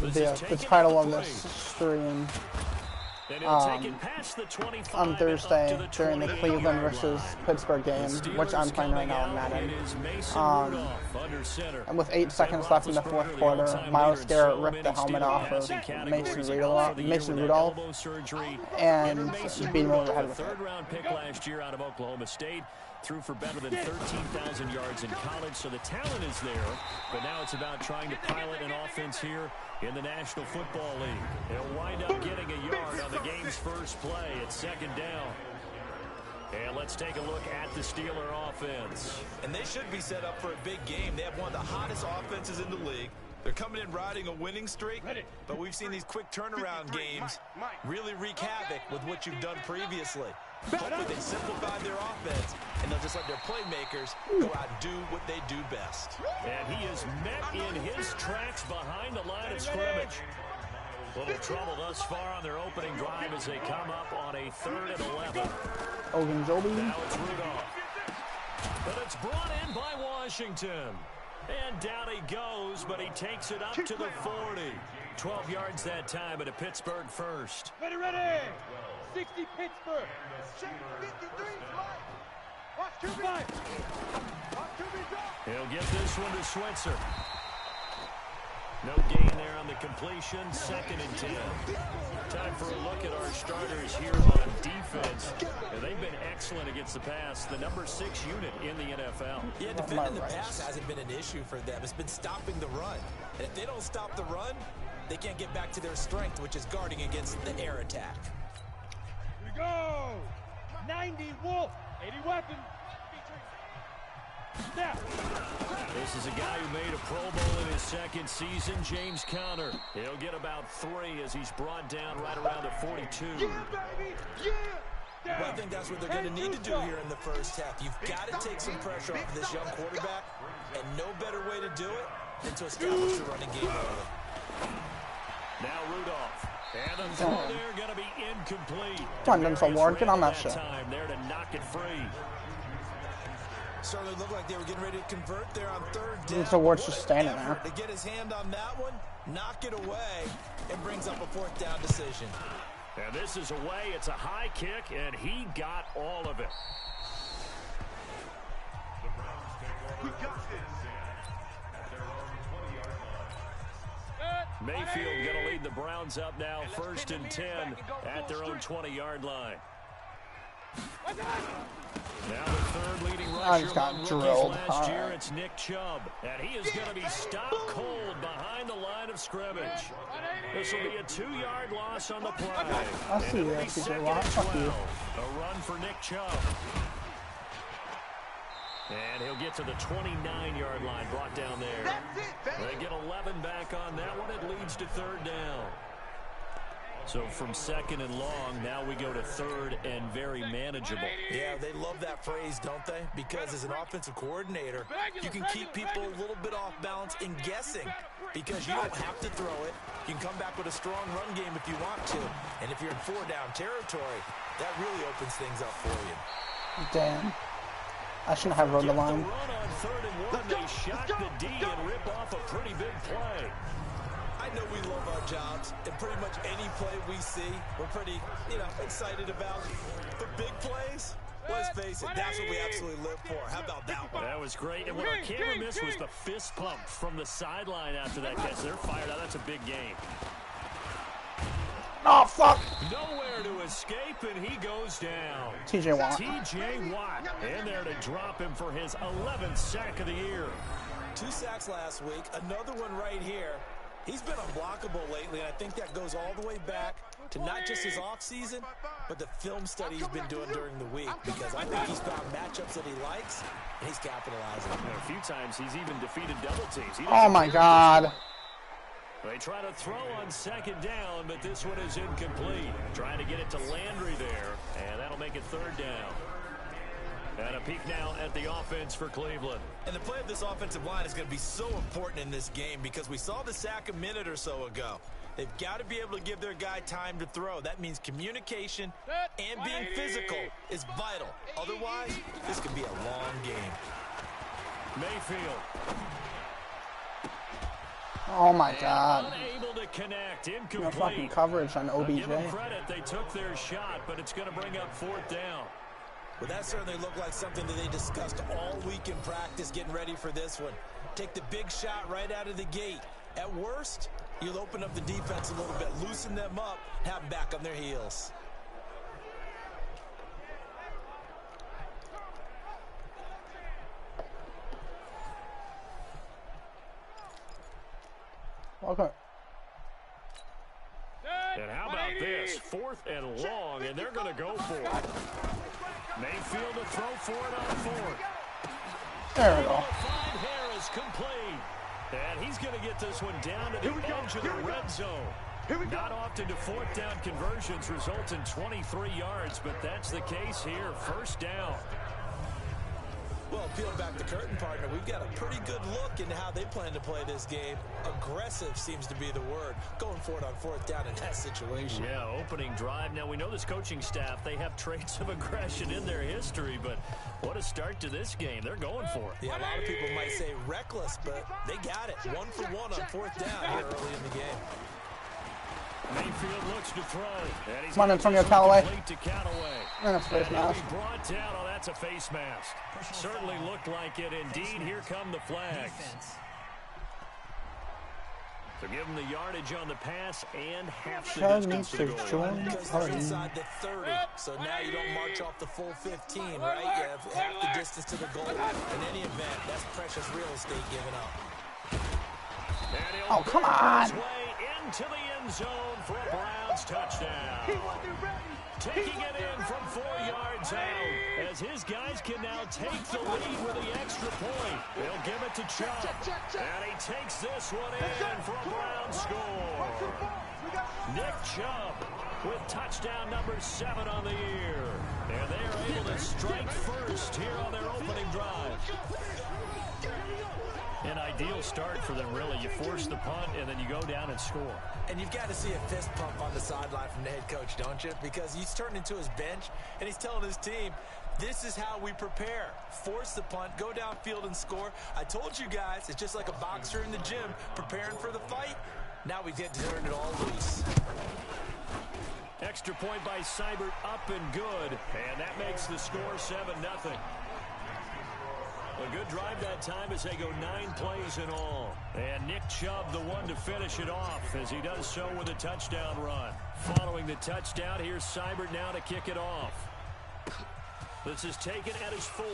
the title of this stream on Thursday during the Cleveland versus Pittsburgh game, which I'm playing right now in Madden. And with 8 seconds left in the fourth quarter, Myles Garrett ripped the helmet off of Mason Rudolph and beat him over the head with it. Third-round pick last year out of Oklahoma State. Threw for better than 13,000 yards in college, so the talent is there. But now it's about trying to pilot an offense here in the National Football League. He'll wind up getting a yard on the game's first play. It's second down. And let's take a look at the Steeler offense. And they should be set up for a big game. They have one of the hottest offenses in the league. They're coming in riding a winning streak, but we've seen these quick turnaround games really wreak havoc with what you've done previously. Hopefully they simplify their offense, and they'll just let their playmakers go out and do what they do best. And he is met in his tracks behind the line of scrimmage. Little trouble thus far on their opening drive as they come up on a 3rd and 11. Ogunjobi. Now it's Rudolph. But it's brought in by Washington. And down he goes, but he takes it up to the 40. 12 yards that time, but a Pittsburgh first. Ready. 60 Pittsburgh. Watch QB. He'll get this one to Switzer. No gain there on the completion. 2nd and 10. Time for a look at our starters here on defense. And they've been excellent against the pass. The number 6 unit in the NFL. Yeah, defending the pass hasn't been an issue for them. It's been stopping the run. And if they don't stop the run, they can't get back to their strength, which is guarding against the air attack. Here we go. 90 Wolf. 80 weapons. This is a guy who made a Pro Bowl in his 2nd season, James Conner. He'll get about 3 as he's brought down right around the 42. Yeah, baby. Yeah. Well, I think that's what they're going to need to do here in the first half. You've got to take some pressure off this young quarterback, and no better way to do it than to establish the running game early. Now Rudolph. And the throw there going to be incomplete. Denzel Ward, get on that shit. Time there to knock it free. Certainly looked like they were getting ready to convert there on 3rd down. Denzel Ward's just standing there. To get his hand on that one, knock it away, and brings up a 4th down decision. And this is away. It's a high kick, and he got all of it. Mayfield going to lead the Browns up now, 1st and 10 at their own 20-yard line. Now the 3rd leading rusher among rookies last year, it's Nick Chubb. And he is going to be stopped cold behind the line of scrimmage. This will be a 2-yard loss on the play. I see that, TJ Watt. Fuck you. A run for Nick Chubb. And he'll get to the 29-yard line, brought down there. They get 11 back on that one. It leads to 3rd down. So from 2nd and long, now we go to 3rd and very manageable. Yeah, they love that phrase, don't they? Because as an offensive coordinator, you can keep people a little bit off balance in guessing because you don't have to throw it. You can come back with a strong run game if you want to. And if you're in 4-down territory, that really opens things up for you. Damn. I shouldn't have run the line. The run on 3rd and 1, they shot the D and rip off a pretty big play. I know we love our jobs, and pretty much any play we see, we're pretty, excited about. The big plays, let's face it, that's what we absolutely live for. How about that one? That was great, and what our camera missed was the fist pump from the sideline after that catch. They're fired out. That's a big game. Oh, fuck. Nowhere to escape, and he goes down. TJ Watt. TJ Watt in there to drop him for his 11th sack of the year. 2 sacks last week, another one right here. He's been unblockable lately, and I think that goes all the way back to not just his offseason, but the film study he's been doing during the week, because I think he's found matchups that he likes, and he's capitalizing. And a few times he's even defeated double teams. Oh, my God. They try to throw on 2nd down, but this one is incomplete. Trying to get it to Landry there, and that'll make it 3rd down. And a peek now at the offense for Cleveland. And the play of this offensive line is going to be so important in this game because we saw the sack a minute or so ago. They've got to be able to give their guy time to throw. That means communication and being physical is vital. Otherwise, this could be a long game. Mayfield. Oh my God. Unable to connect. Incomplete. No fucking coverage on OBJ. Give them credit, they took their shot, but it's going to bring up 4th down. Well, that certainly looked like something that they discussed all week in practice, getting ready for this one. Take the big shot right out of the gate. At worst, you'll open up the defense a little bit, loosen them up, have them back on their heels. Okay. And how about this? 4th and long, and they're going to go for it. Mayfield to throw for it on 4th. There we go. Find Harris complete. And he's going to get this one down to the edge of the red zone. Not often do 4th down conversions result in 23 yards, but that's the case here. 1st down. Well, peeling back the curtain, partner, we've got a pretty good look into how they plan to play this game. Aggressive seems to be the word. Going for it on 4th down in that situation. Yeah, opening drive. Now, we know this coaching staff, they have traits of aggression in their history, but what a start to this game. They're going for it. Yeah, a lot of people might say reckless, but they got it. 1 for 1 on 4th down here early in the game. Mayfield looks to throw. Come on, Antonio Callaway. To Callaway. That's face mask. Brought down. Oh, that's a face mask. Certainly looked like it. Indeed, here come the flags. So give him the yardage on the pass and half the distance to the goal. Because they're inside the 30, so now you don't march off the full 15, right? You have half the distance to the goal. In any event, that's precious real estate given up. Oh, come on. Into the end zone for a Browns touchdown. Taking it in from 4 yards out as his guys can now take the lead with the extra point. They'll give it to Chubb. And he takes this one in for a Browns score. Nick Chubb with touchdown number 7 on the year. And they are able to strike first here on their opening drive. An ideal start for them, really. You force the punt, and then you go down and score. And you've got to see a fist pump on the sideline from the head coach, don't you? Because he's turned into his bench, and he's telling his team, this is how we prepare. Force the punt, go downfield and score. I told you guys, it's just like a boxer in the gym preparing for the fight. Now we get to turn it all loose. Extra point by Seibert, up and good. And that makes the score 7-0. A good drive that time as they go 9 plays in all. And Nick Chubb, the one to finish it off, as he does so with a touchdown run. Following the touchdown, here's Seibert now to kick it off. This is taken at his 4.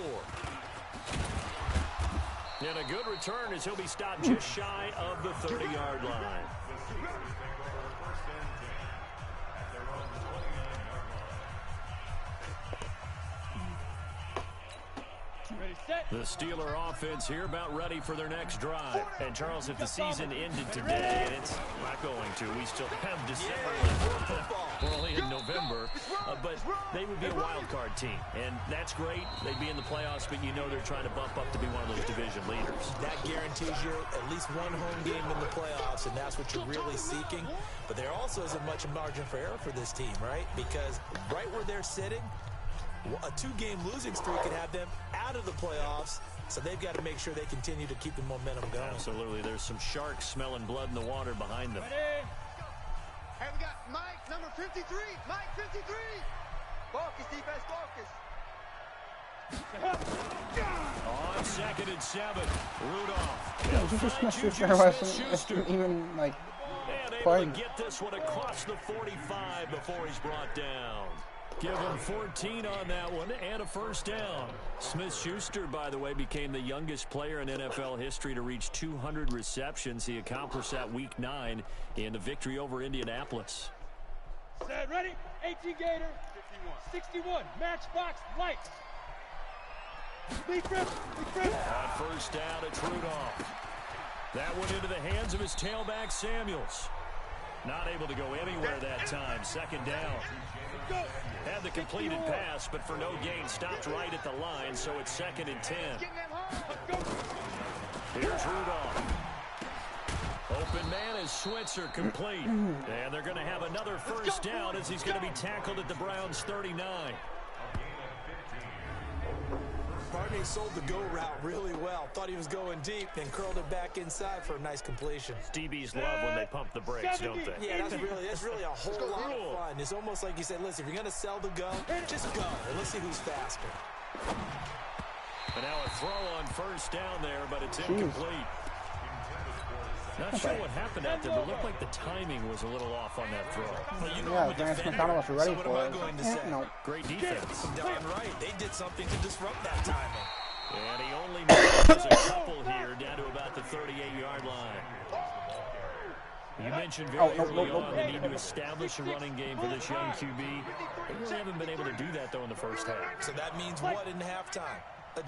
And a good return as he'll be stopped just shy of the 30-yard line. The Steeler offense here about ready for their next drive. And, Charles, if the season ended today, and it's not going to, we still have December left. We're only in November. But they would be a wild card team. And that's great. They'd be in the playoffs, but you know they're trying to bump up to be one of those division leaders. That guarantees you at least one home game in the playoffs, and that's what you're really seeking. But there also isn't much margin for error for this team, right? Because right where they're sitting, a 2-game losing streak could have them out of the playoffs, so they've got to make sure they continue to keep the momentum going. Absolutely. There's some sharks smelling blood in the water behind them. Hey, we got Mike, number 53. Mike, 53. Focus, defense, focus. On 2nd and 7, Rudolph. Yeah, Juju Smith-Schuster wasn't even, like, and able playing. to get this one across the 45 before he's brought down. Give him 14 on that one and a 1st down. Smith-Schuster, by the way, became the youngest player in NFL history to reach 200 receptions. He accomplished that Week 9 in the victory over Indianapolis. Set, ready? 18 Gator. 61. Matchbox lights. Lead grip. On 1st down, it's Rudolph. That one into the hands of his tailback, Samuels. Not able to go anywhere that time. 2nd down. Had the completed pass, but for no gain, stopped right at the line, so it's 2nd and 10. Here's Rudolph. Open man is Switzer, complete. And they're going to have another 1st down as he's going to be tackled at the Browns' 39. Darnay sold the go route really well. Thought he was going deep and curled it back inside for a nice completion. DBs love when they pump the brakes, don't they? Yeah, that's really a whole lot of fun. It's almost like you said, listen, if you're going to sell the go, just go. And let's see who's faster. And now a throw on first down there, but it's incomplete. Not sure what happened out there, but it looked like the timing was a little off on that throw. Well, you know, Yeah, Vance McDonald was ready for it. No. Great defense. Darn right. They did something to disrupt that timing. And he only misses a couple here, down to about the 38-yard line. You mentioned very early on the need to establish a running game for this young QB. They really haven't been able to do that, though, in the first half. So that means what in halftime?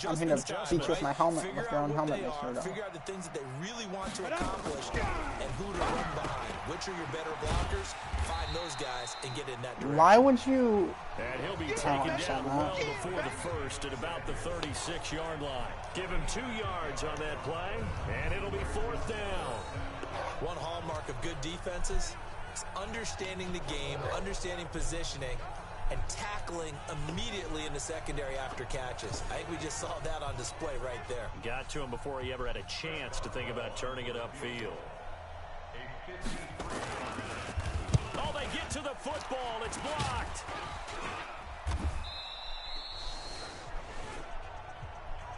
I'm going to teach with my helmet, with their own helmet this year, though. Figure out the things that they really want to accomplish and who to run behind. Which are your better blockers? Find those guys and get in that direction. Why would you... And he'll be taken down well before the first at about the 36-yard line. Give him 2 yards on that play, and it'll be 4th down. One hallmark of good defenses is understanding the game, understanding positioning, and tackling immediately in the secondary after catches. I think we just saw that on display right there. Got to him before he ever had a chance to think about turning it upfield. Oh, they get to the football. It's blocked.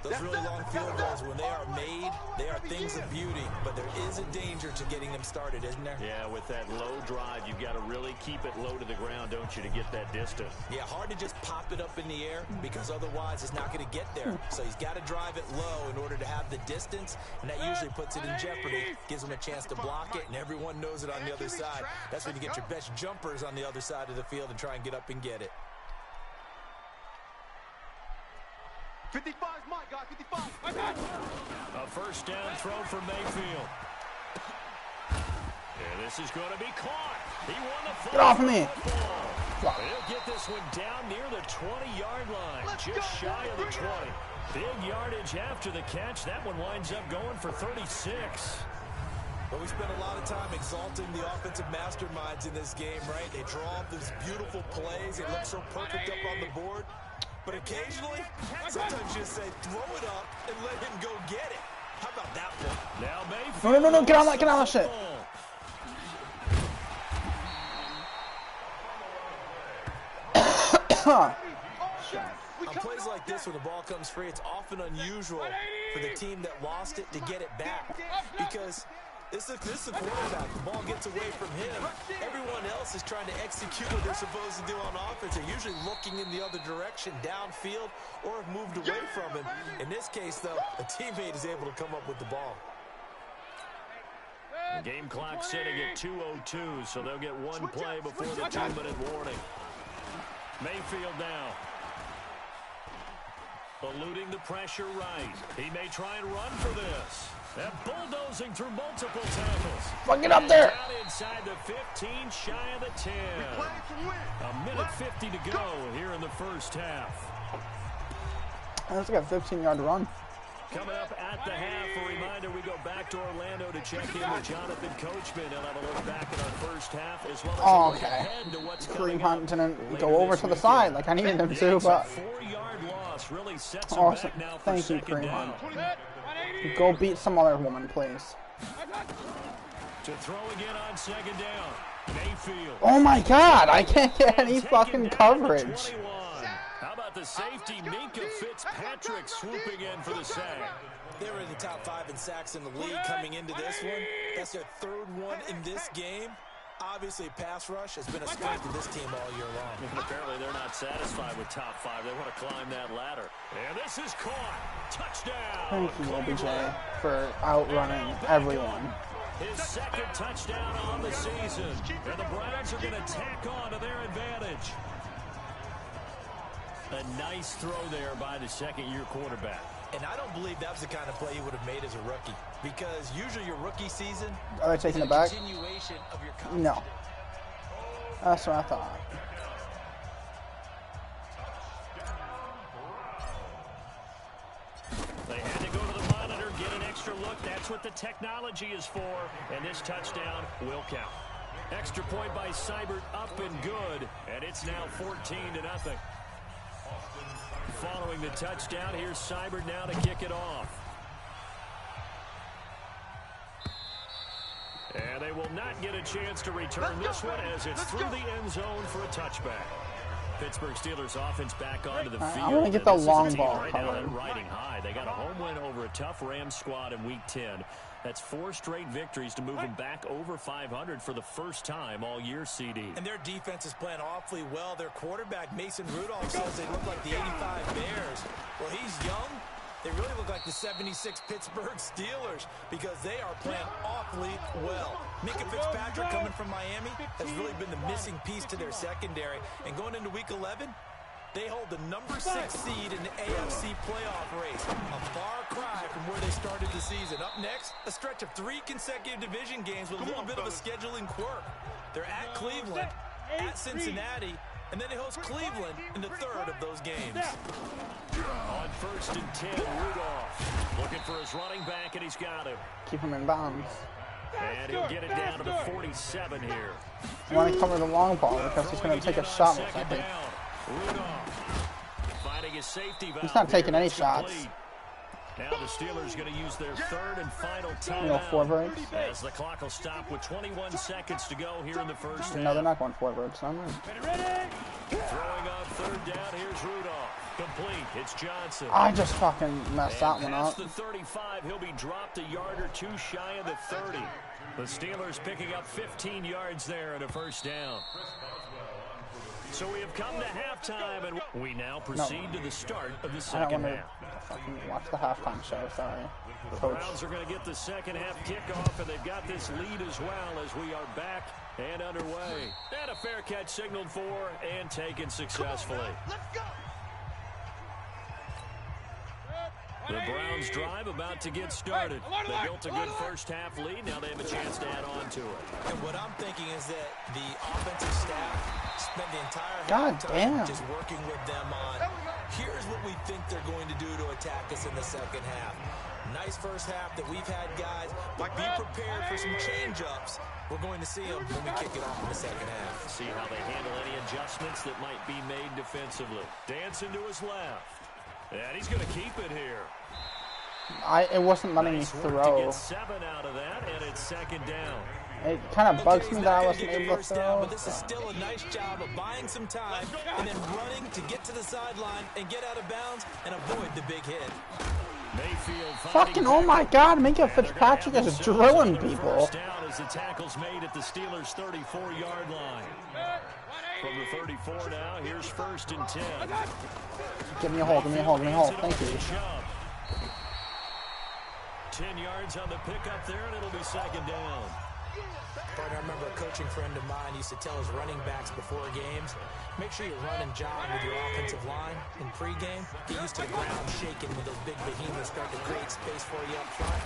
Those really long field goals, when they are made, they are things of beauty. But there is a danger to getting them started, isn't there? Yeah, with that low drive, you've got to really keep it low to the ground, don't you, to get that distance. Yeah, hard to just pop it up in the air because otherwise it's not going to get there. So he's got to drive it low in order to have the distance, and that usually puts it in jeopardy, gives him a chance to block it, and everyone knows it on the other side. That's when you get your best jumpers on the other side of the field and try and get up and get it. 55 is mine, guys. 55. A first down throw for Mayfield. And this is going to be caught. He won the football. Get off of me. He'll get this one down near the 20-yard line, just shy of the 20. Big yardage after the catch. That one winds up going for 36. But we spent a lot of time exalting the offensive masterminds in this game, right? They draw up these beautiful plays. They look so perfect up on the board. But occasionally, sometimes you just say, throw it up and let him go get it. How about that one? Now Mayfield. No, get on that shit. On plays like this, when the ball comes free, it's often unusual for the team that lost it to get it back. Because this is the quarterback. The ball gets away from him. Everyone else is trying to execute what they're supposed to do on offense. They're usually looking in the other direction, downfield, or have moved away from him. In this case, though, a teammate is able to come up with the ball. The game clock sitting at 2:02, so they'll get one play before the 2-minute warning. Mayfield now. Eluding the pressure right. He may try and run for this. And bulldozing through multiple tackles. Fuck it up there. Down inside the 15, shy of the 10. A minute 50 to go here in the first half. That's like a 15-yard run. Coming up at the half, a reminder, we go back to Orlando to check in with Jonathan Coachman. He'll have a look back at our first half as well as a look ahead to what's coming up. Kareem Hunt didn't go over to the side like I needed him to, but... 4-yard loss really sets him Awesome. back now for Thank you, second Kareem down. Hunt. Go beat some other woman, please. To throw again on second down. Mayfield. Oh my god, I can't get any fucking coverage. How about the safety, Minkah Fitzpatrick, swooping in for the sack? They were in the top 5 in sacks in the league coming into this one. That's their 3rd one in this game. Obviously, pass rush has been a strength of this team all year long. And apparently, they're not satisfied with top 5. They want to climb that ladder. And this is caught. Touchdown. Thank you, OBJ, for outrunning everyone. His second touchdown on the season. And the Browns are going to tack on to their advantage. A nice throw there by the second-year quarterback. And I don't believe that was the kind of play he would have made as a rookie. Because usually your rookie season Are they taking is it back? a continuation of your No. That's what I thought. They had to go to the monitor, get an extra look. That's what the technology is for. And this touchdown will count. Extra point by Seibert, up and good. And it's now 14-0. following the touchdown. Here's Seibert now to kick it off. And they will not get a chance to return this one as it's through the end zone for a touchback. Pittsburgh Steelers offense back onto the field. I want to get the long ball right covered. now, they're riding high. They got a home win over a tough Rams squad in Week 10. That's 4 straight victories to move them back over 500 for the first time all year, CD. And their defense is playing awfully well. Their quarterback, Mason Rudolph, says they look like the 85 Bears. Well, he's young. They really look like the 76 Pittsburgh Steelers because they are playing awfully well. Minkah Fitzpatrick coming from Miami has really been the missing piece to their secondary. And going into Week 11, they hold the number 6 seed in the AFC playoff race. A far cry from where they started the season. Up next, a stretch of 3 consecutive division games with a little bit of a scheduling quirk. They're at Cleveland, at Cincinnati, and then they host Cleveland in the 3rd of those games. On 1st and 10, Rudolph looking for his running back, and he's got him. Keep him in bounds. And he'll get it down to the 47 here. I want to cover the long ball because he's going to take a shot, I think. Rudolph finding his safety valve. He's not taking any shots. Now the Steelers going to use their 3rd and final You know, timeout. forwards. As the clock will stop with 21 seconds to go here in the first half. No, they're not going forwards. No, no. Throwing on 3rd down, here's Rudolph. Complete, it's Johnson. I just fucking messed that one Past up. the 35, he'll be dropped a yard or 2 shy of the 30. The Steelers picking up 15 yards there at a first down. So we have come to halftime, and we now proceed to the start of the I second don't want half. to fucking watch the halftime show, sorry. The Coach. Browns are going to get the second half kickoff, and they've got this lead as well as we are back and underway. And a fair catch signaled for and taken successfully. Let's go. The Browns drive about to get started. They built a good first half lead. Now they have a chance to add on to it. And what I'm thinking is that the offensive staff spent the entire God halftime damn. just working with them on, here's what we think they're going to do to attack us in the second half. Nice first half that we've had, guys, but be prepared for some change-ups. We're going to see them when we kick it off in the second half. See how they handle any adjustments that might be made defensively. Dancing to his left. And he's going to keep it here. It wasn't letting me Nice work to throw. get 7 out of that, and it's 2nd down. It kind of bugs Okay, me he's that not I gonna wasn't get the able to first down, throw. but this is still a nice job of buying some time and then running to get to the sideline and get out of bounds and avoid the big hit. Mayfield Fucking, oh my god, Minkah Fitzpatrick is drilling people. First down as the tackle's made at the Steelers' 34-yard line. From the 34 now, here's 1st and 10. Give me a hole, give me a hole, give me a hole. Thank you. 10 yards on the pickup there, and it'll be 2nd down. Partner, I remember a coaching friend of mine used to tell his running backs before games, make sure you run and jog with your offensive line in pregame. Get used to the ground shaking when those big behemoths start to create space for you up front.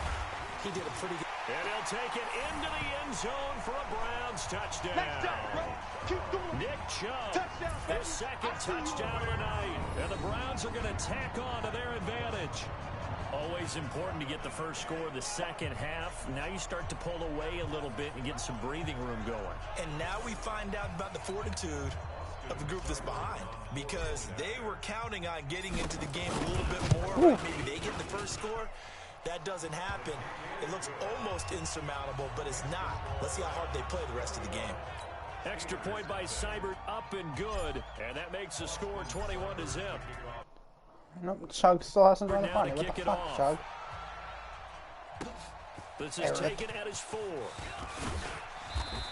He did a pretty good... And he'll take it into the end zone for a Browns touchdown. Nick Chubb, his 2nd touchdown of the night. And the Browns are going to tack on to their advantage. Always important to get the first score of the second half. Now you start to pull away a little bit and get some breathing room going. And now we find out about the fortitude of the group that's behind, because they were counting on getting into the game a little bit more. Right? Maybe they get the first score. That doesn't happen. It looks almost insurmountable, but it's not. Let's see how hard they play the rest of the game. Extra point by Seibert, up and good. And that makes the score 21-0. Nope, Chug still hasn't drawn the Now party. to What kick the it fuck, off. Chug? This is taken at his 4.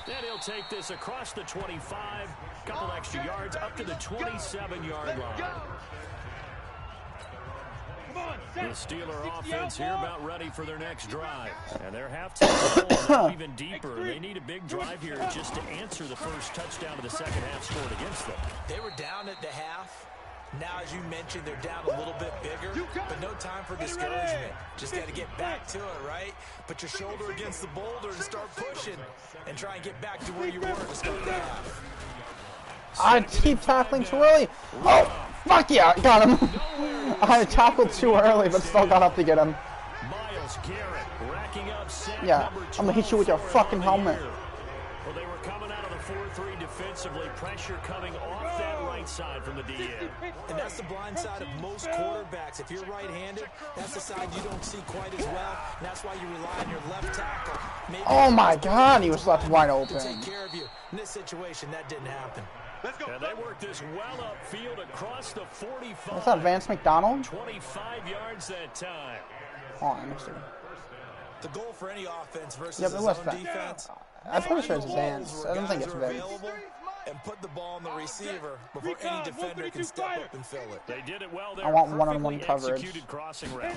Then he'll take this across the 25. Couple extra yards up to the 27-yard line. The Steeler offense here about ready for their next drive. And their halftime goal even deeper. They need a big drive here just to answer the first touchdown of the second half scored against them. They were down at the half. Now, as you mentioned, they're down a little bit bigger, but no time for discouragement. Just got to get back to it, right? Put your shoulder against the boulder and start pushing and try and get back to where you were to start the half. I keep tackling too early. Oh, fuck yeah, got him. I tackled too early, but still got up to get him. Myles Garrett racking up sack Yeah, number I'm gonna hit you with your 12 fucking for on the helmet. year. Well, they were coming out of the 4-3 defensively. Pressure coming off that right side from the DN. And that's the blind side of most quarterbacks. If you're right-handed, that's the side you don't see quite as well. And that's why you rely on your left tackle. Maybe Oh my God, he was left wide to open. take care of you. In this situation, that didn't happen. And they work this well upfield across the 45. What's that, Vance McDonald? 25 yards that time. Oh, I missed it. The goal for any offense versus Yep, it a was zone Vance. defense. I'm pretty sure it's Vance. I don't think it's Vince. And put the ball on the receiver before any defender can step up and fill it. They did it well there. I want one-on-one Perfectly coverage. executed crossing route.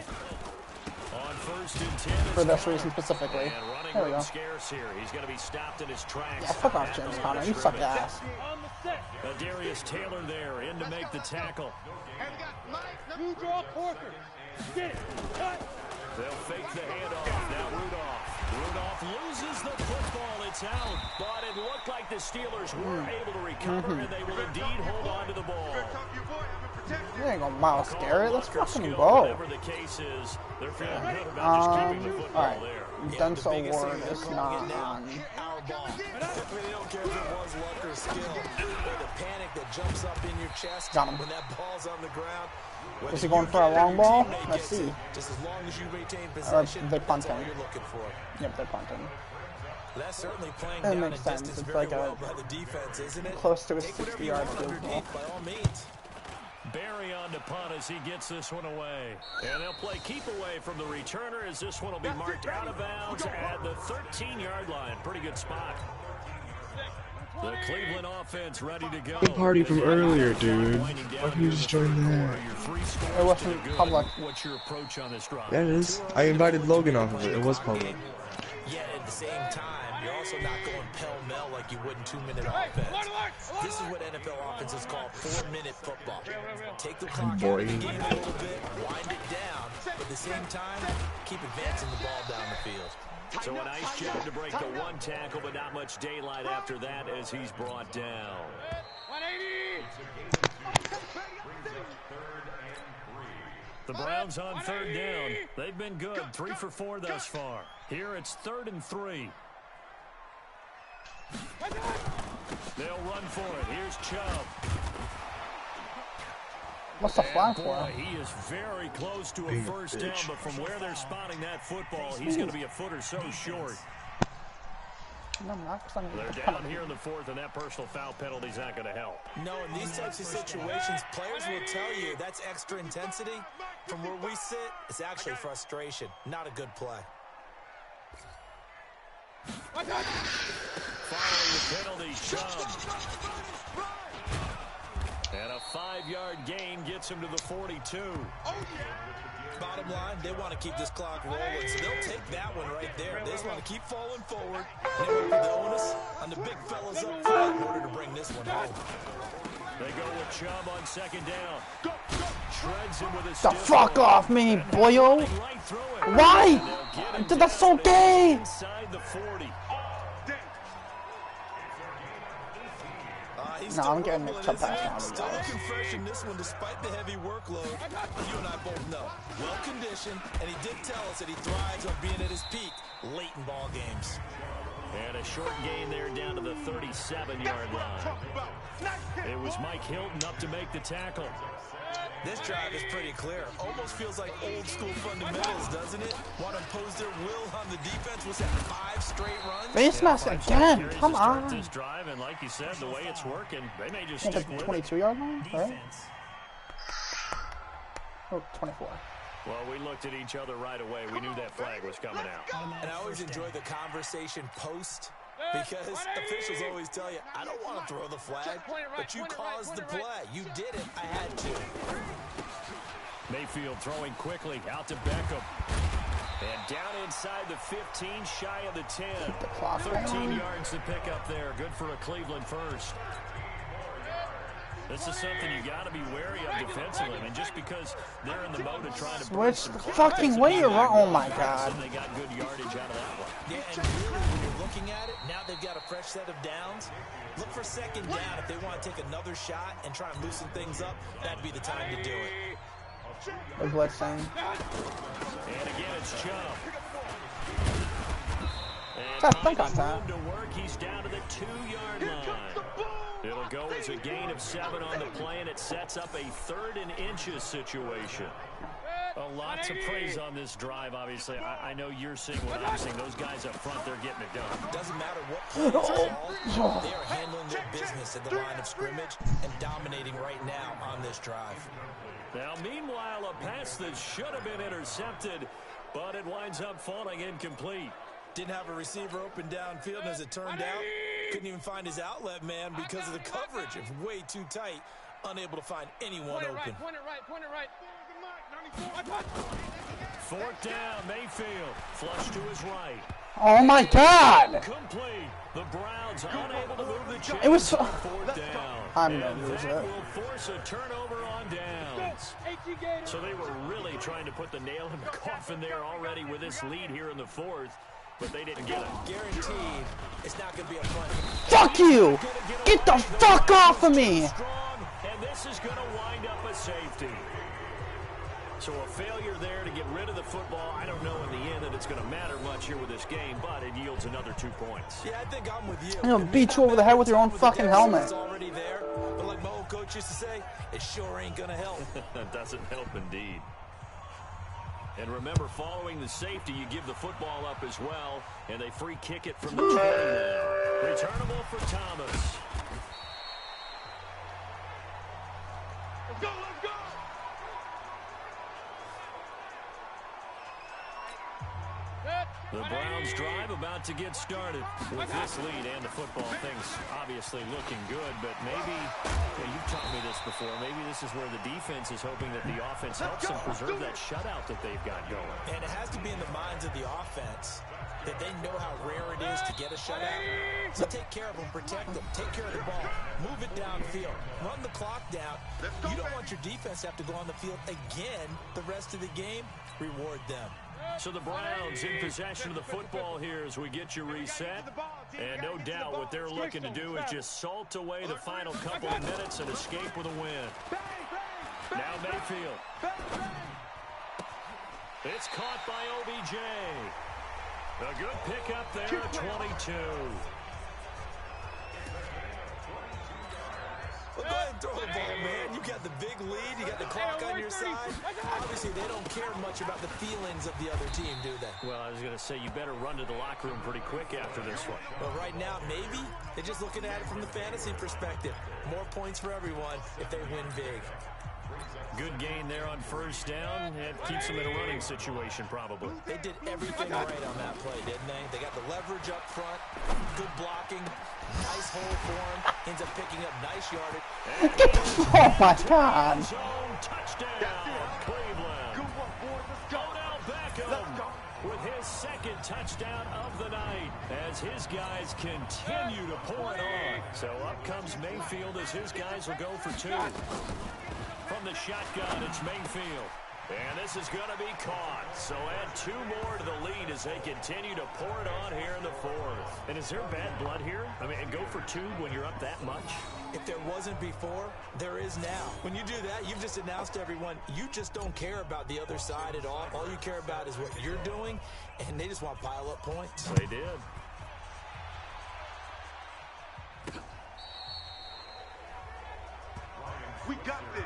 On 1st and 10. For this reason specifically. And running There we room go. scarce here. He's going to be stopped in his tracks. Yeah, fuck off, James Conner. You suck ass. Darius Taylor there in to make the tackle. You draw Corker. Get it. Cut. They'll fake the handoff. Now Rudolph loses the football. It's out. But it looked like the Steelers were able to recover, and they will indeed hold on to the ball. You ain't gonna Miles Garrett. Let's fucking go. Whatever the case is, they're feeling good about just keeping the football Alright. there. Denzel Ward is not on. Our ball. They don't care if it was luck or skill. Or the panic that jumps up in your chest Got him. when that ball's on the ground. Is he going for a long ball? Let's see. Just as long as you retain possession, they punt that's all him. you're looking for. Yep, they're punting. That's certainly playing That down makes a sense. distance It's very like a well by the defense, isn't it? close to a Take whatever 60-yard you want field goal. underneath, by all means. Barry on to punt as he gets this one away. And they'll play keep away from the returner as this one will be marked out of bounds at the 13-yard line. Pretty good spot. The Cleveland offense ready to go. The party from earlier, dude. Why can you just join that? It wasn't public. What's your approach on this drive? Yeah, it is. I invited Logan off of it. It was public. Yet at the same time, you're also not going pell-mell like you would in 2-minute offense. This is what NFL offenses call 4-minute football. Take the clock out of the game a little bit, wind it down, but at the same time, keep advancing the ball down the field. So a nice job to break the one tackle, but not much daylight after that as he's brought down. 180. The Browns on 3rd down. They've been good, 3 for 4 thus far. Here it's 3rd and 3. They'll run for it. Here's Chubb. What's the flag Boy, for? he is very close to a first down, but from where they're spotting that football, he's going to be a foot or so short. No, I'm not, 'cause I'm They're down here in the 4th, and that personal foul penalty's not going to help. No, in these types of situations, players will tell you that's extra intensity. From where we sit, it's actually frustration, not a good play. Following the penalty, Chubb. And a 5-yard gain gets him to the 42. Bottom line, they want to keep this clock rolling, so they'll take that one right there. They just want to keep falling forward. And they work with the onus on the big fellas up front in order to bring this one home. They go with Chubb on 2nd down. Shreds him with a The stiff fuck arm. off me, boyo! Right through it. Why? And they'll get him Dude, that's down so gay! inside the 40. He's No, still I'm getting rumbling, Chubb isn't pass he? now, to be Still honest. looking fresh in this one despite the heavy workload. You and I both know. Well-conditioned, and he did tell us that he thrives on being at his peak late in ball games. And a short gain there down to the 37-yard line. It was Mike Hilton up to make the tackle. This drive is pretty clear. Almost feels like old-school fundamentals, doesn't it? Want to impose their will on the defense. Was that 5 straight runs? Face mask again! Here's Come to start on! this drive, and like you said, the way it's working, they may just I think stick it's with it. 22-yard line, right? Oh, 24. Well, we looked at each other right away. We knew that flag was coming out. And I always enjoy the conversation post, because officials always tell you, I don't want to throw the flag, but you caused the play. You did it. I had to. Mayfield throwing quickly out to Beckham. And down inside the 15, shy of the 10. The clock 13 yards to pick up there. Good for a Cleveland first. This is something you got to be wary of defensively. I mean, just because they're in the mode of trying to Switch the fucking way around. Oh my god. They got good yardage out of that one. Yeah, and really, when you're looking at it, now they've got a fresh set of downs. Look for 2nd down. If they want to take another shot and try and loosen things up, that'd be the time to do it. They're blitzing. And again, it's Chubb. That's And dunk on finding that. room to work. He's down to the 2-yard line. a gain of 7 on the play, and it sets up a 3rd and inches situation. A lot to praise on this drive, obviously. I know you're seeing what I'm seeing. Those guys up front, they're getting it done. Doesn't matter what play it's called. They are handling their business at the line of scrimmage and dominating right now on this drive. Now, meanwhile, a pass that should have been intercepted, but it winds up falling incomplete. Didn't have a receiver open downfield, and as it turned out, couldn't even find his outlet man because of the coverage. It was way too tight, unable to find anyone open. Point it right. 4th down, Mayfield. Flush to his right. Oh my God! Complete. The Browns unable to move the chains. It was. 4th down. I'm gonna lose that it. will force a turnover on downs. So they were really trying to put the nail in the coffin there already with this lead here in the 4th, but they didn't get it. Guaranteed, it's not going to be a fun. Fuck you! Get the fuck off of me! Strong, and this is going to wind up a safety. So a failure there to get rid of the football. I don't know in the end that it's going to matter much here with this game, but it yields another 2 points. Yeah, I think I'm with you. I'm gonna beat you over the head with your own fucking helmet. It's already there, but like my old coach used to say, it sure ain't going to help. That doesn't help indeed. And remember, following the safety, you give the football up as well, and they free kick it from the 20 now. Returnable for Thomas. Let's go! The Browns drive about to get started with this lead and the football. Things obviously looking good, but maybe, you've taught me this before, maybe this is where the defense is hoping that the offense helps them preserve that shutout that they've got going. And it has to be in the minds of the offense that they know how rare it is to get a shutout. So take care of them, protect them, take care of the ball, move it downfield, run the clock down. You don't want your defense to have to go on the field again the rest of the game. Reward them. So the Browns in possession of the football here as we get you reset. And no doubt what they're looking to do is just salt away the final couple of minutes and escape with a win. Now Mayfield. It's caught by OBJ. A good pickup there at 22. Well, go ahead and throw the ball, man. You got the big lead. You got the clock on your side. Obviously, they don't care much about the feelings of the other team, do they? Well, I was going to say, you better run to the locker room pretty quick after this one. But right now, maybe they're just looking at it from the fantasy perspective. More points for everyone if they win big. Good gain there on 1st down. It keeps them in a running situation, probably. They did everything right on that play, didn't they? They got the leverage up front, good blocking, nice hole for him, ends up picking up nice yardage. Oh my God! Zone touchdown, Cleveland. Odell Beckham with his 2nd touchdown of the night as his guys continue to pour it on. So up comes Mayfield as his guys will go for 2. From the shotgun, it's Mayfield. And this is going to be caught. So add 2 more to the lead as they continue to pour it on here in the 4th. And is there bad blood here? I mean, and go for 2 when you're up that much? If there wasn't before, there is now. When you do that, you've just announced to everyone, you just don't care about the other side at all. All you care about is what you're doing, and they just want to pile up points. They did. We got this.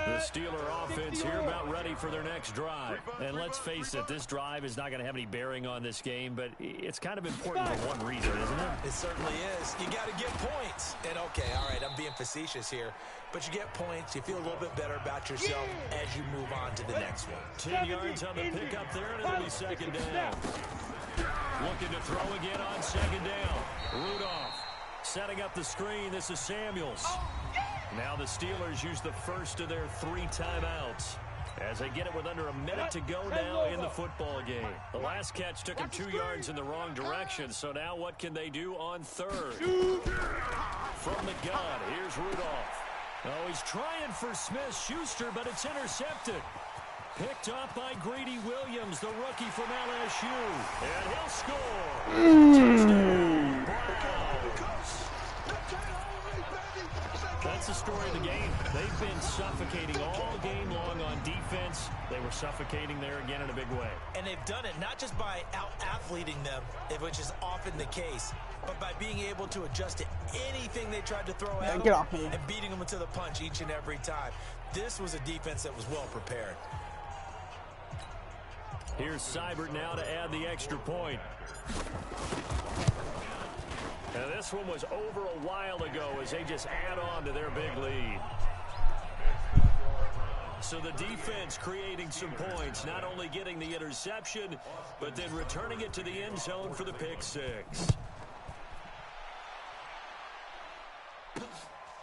The Steeler offense here about ready for their next drive. And let's face it, this drive is not going to have any bearing on this game, but it's kind of important for one reason, isn't it? It certainly is. You got to get points. And okay, all right, I'm being facetious here, but you get points, you feel a little bit better about yourself as you move on to the next one. 10 yards on the pickup there, and it'll be 2nd down. Looking to throw again on 2nd down. Rudolph setting up the screen. This is Samuels. Now the Steelers use the first of their 3 timeouts as they get it with under a minute to go now in the football game. The last catch took him 2 yards in the wrong direction, so now what can they do on 3rd? From the gun, here's Rudolph. Oh, he's trying for Smith-Schuster, but it's intercepted. Picked up by Greedy Williams, the rookie from LSU. And he'll score. Touchdown, Browns. That's the story of the game. They've been suffocating all game long on defense. They were suffocating there again in a big way. And they've done it not just by out-athleting them, which is often the case, but by being able to adjust to anything they tried to throw at them and beating them to the punch each and every time. This was a defense that was well prepared. Here's Seibert now to add the extra point. Now this one was over a while ago as they just add on to their big lead. So the defense creating some points, not only getting the interception, but then returning it to the end zone for the pick six.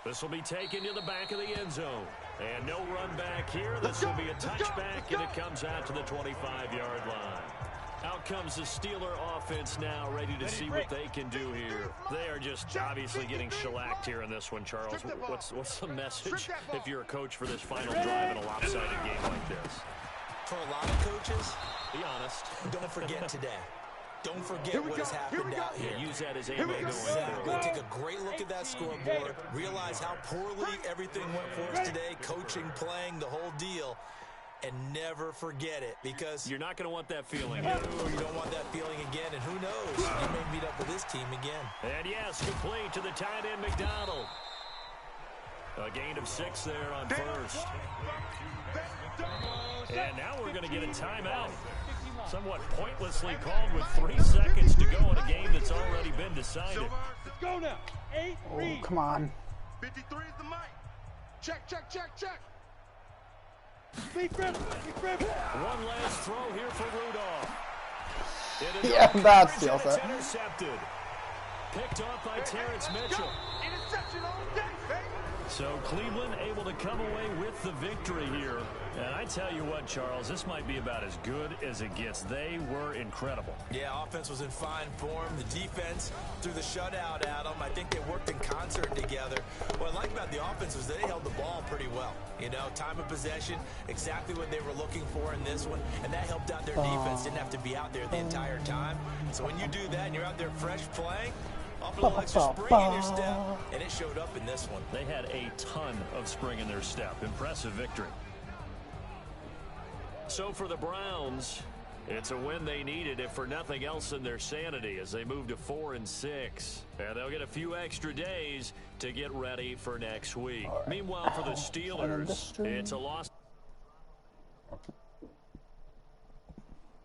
This will be taken to the back of the end zone. And no run back here. This will be a touchback, and it comes out to the 25-yard line. Out comes the Steeler offense now, ready to see what they can do here. They are just obviously getting shellacked here in this one, Charles. What's the message if you're a coach for this final drive in a lopsided game like this? For a lot of coaches, be honest. Don't forget today. Don't forget what has happened out here. Yeah, use that as ammo going Exactly. Take a great look at that scoreboard. Realize how poorly everything went for us today. Coaching, playing, the whole deal. And never forget it, because you're not going to want that feeling. No, you don't want that feeling again. And who knows? You may meet up with this team again. And yes, complete to the tight end McDonald. A gain of 6 there on first. And now we're going to get a timeout. Somewhat pointlessly called with 3 seconds to go in a game that's already been decided. Let's go now. 8, oh, come on. 53 is the mic. Check, check, check, check. Be friendly. One last throw here for Rudolph. Yeah, that's the also. Intercepted. Picked off by Terrence Mitchell. Interception all day, baby. So Cleveland able to come away with the victory here. And I tell you what, Charles, this might be about as good as it gets. They were incredible. Yeah, offense was in fine form. The defense threw the shutout at them. I think they worked in concert together. What I like about the offense was they held the ball pretty well. You know, time of possession, exactly what they were looking for in this one. And that helped out their defense. Didn't have to be out there the entire time. So when you do that and you're out there fresh playing, off a little extra spring in your step, and it showed up in this one. They had a ton of spring in their step. Impressive victory. So for the Browns, it's a win they needed, if for nothing else in their sanity, as they move to 4-6. And they'll get a few extra days to get ready for next week. Meanwhile, for the Steelers, it's a loss.